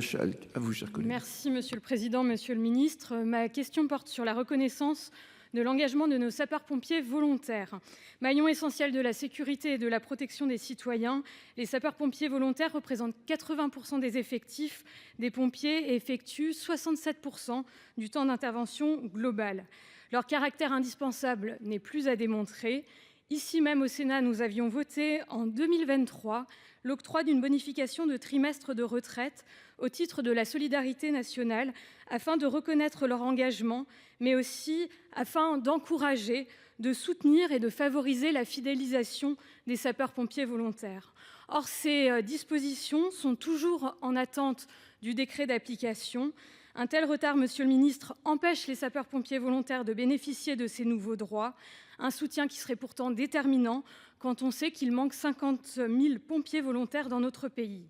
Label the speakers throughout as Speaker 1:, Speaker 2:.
Speaker 1: Schalck, à vous, chers collègues.
Speaker 2: Merci Monsieur le Président, Monsieur le Ministre. Ma question porte sur la reconnaissance de l'engagement de nos sapeurs-pompiers volontaires. Maillon essentiel de la sécurité et de la protection des citoyens, les sapeurs-pompiers volontaires représentent 80% des effectifs des pompiers et effectuent 67% du temps d'intervention global. Leur caractère indispensable n'est plus à démontrer. Ici même au Sénat, nous avions voté en 2023 l'octroi d'une bonification de trimestre de retraite au titre de la solidarité nationale afin de reconnaître leur engagement, mais aussi afin d'encourager, de soutenir et de favoriser la fidélisation des sapeurs-pompiers volontaires. Or, ces dispositions sont toujours en attente du décret d'application. Un tel retard, Monsieur le Ministre, empêche les sapeurs-pompiers volontaires de bénéficier de ces nouveaux droits, un soutien qui serait pourtant déterminant quand on sait qu'il manque 50 000 pompiers volontaires dans notre pays.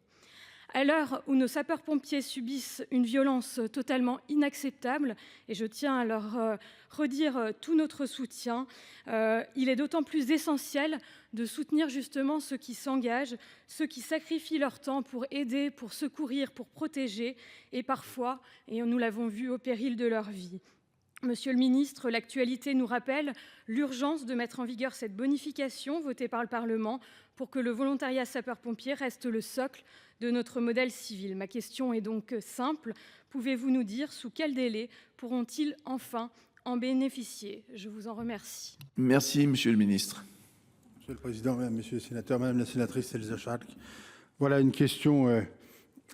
Speaker 2: À l'heure où nos sapeurs-pompiers subissent une violence totalement inacceptable, et je tiens à leur redire tout notre soutien, il est d'autant plus essentiel de soutenir justement ceux qui s'engagent, ceux qui sacrifient leur temps pour aider, pour secourir, pour protéger, et parfois, et nous l'avons vu, au péril de leur vie. Monsieur le ministre, l'actualité nous rappelle l'urgence de mettre en vigueur cette bonification votée par le Parlement pour que le volontariat sapeur-pompier reste le socle de notre modèle civil. Ma question est donc simple. Pouvez-vous nous dire sous quel délai pourront-ils enfin en bénéficier? Je vous en remercie.
Speaker 1: Merci, Monsieur le Ministre.
Speaker 3: Monsieur le Président, Mesdames, Messieurs les sénateurs, Madame la sénatrice Elsa Schalck, voilà une question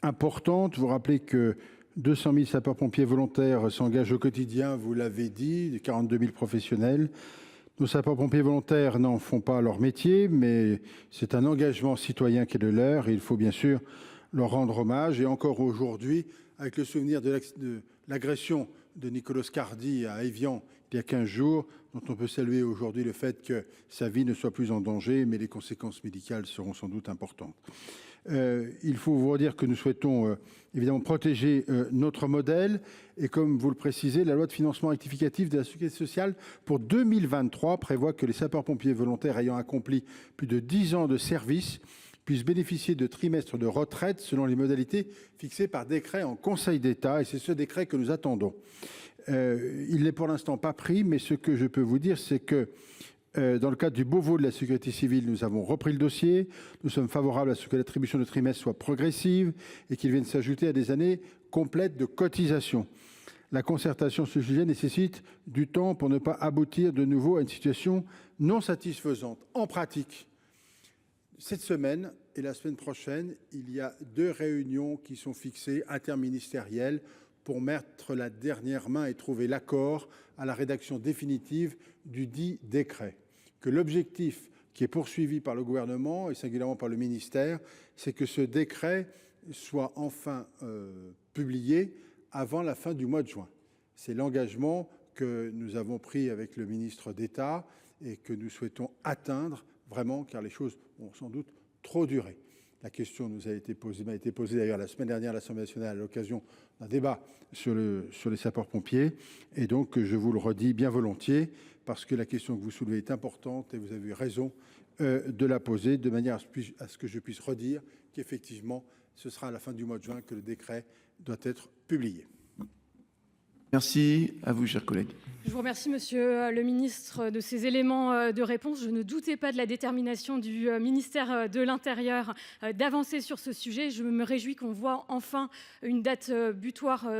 Speaker 3: importante. Vous rappelez que 200 000 sapeurs-pompiers volontaires s'engagent au quotidien, vous l'avez dit, 42 000 professionnels. Nos sapeurs-pompiers volontaires n'en font pas leur métier, mais c'est un engagement citoyen qui est le leur et il faut bien sûr leur rendre hommage. Et encore aujourd'hui, avec le souvenir de l'agression de Nicolas Scardi à Évian il y a 15 jours, dont on peut saluer aujourd'hui le fait que sa vie ne soit plus en danger, mais les conséquences médicales seront sans doute importantes. Il faut vous redire que nous souhaitons évidemment protéger notre modèle et comme vous le précisez, la loi de financement rectificatif de la sécurité sociale pour 2023 prévoit que les sapeurs-pompiers volontaires ayant accompli plus de 10 ans de service puissent bénéficier de trimestres de retraite selon les modalités fixées par décret en Conseil d'État et c'est ce décret que nous attendons. Il n'est pour l'instant pas pris, mais ce que je peux vous dire, c'est que dans le cadre du Beauvau de la sécurité civile, nous avons repris le dossier. Nous sommes favorables à ce que l'attribution de trimestres soit progressive et qu'il vienne s'ajouter à des années complètes de cotisation. La concertation sur ce sujet nécessite du temps pour ne pas aboutir de nouveau à une situation non satisfaisante. En pratique, cette semaine et la semaine prochaine, il y a 2 réunions qui sont fixées interministérielles pour mettre la dernière main et trouver l'accord à la rédaction définitive du dit décret. Que l'objectif qui est poursuivi par le gouvernement et singulièrement par le ministère, c'est que ce décret soit enfin publié avant la fin du mois de juin. C'est l'engagement que nous avons pris avec le ministre d'État et que nous souhaitons atteindre vraiment car les choses ont sans doute trop duré. La question m'a été posée d'ailleurs la semaine dernière à l'Assemblée nationale à l'occasion d'un débat sur les sapeurs-pompiers. Et donc, je vous le redis bien volontiers parce que la question que vous soulevez est importante et vous avez eu raison de la poser de manière à ce que je puisse redire qu'effectivement, ce sera à la fin du mois de juin que le décret doit être publié.
Speaker 1: Merci à vous, chers collègues.
Speaker 2: Je vous remercie, Monsieur le Ministre, de ces éléments de réponse. Je ne doutais pas de la détermination du ministère de l'Intérieur d'avancer sur ce sujet. Je me réjouis qu'on voit enfin une date butoir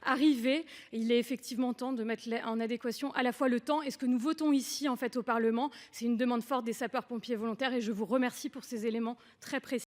Speaker 2: arriver. Il est effectivement temps de mettre en adéquation à la fois le temps et ce que nous votons ici en fait au Parlement. C'est une demande forte des sapeurs-pompiers volontaires et je vous remercie pour ces éléments très précis.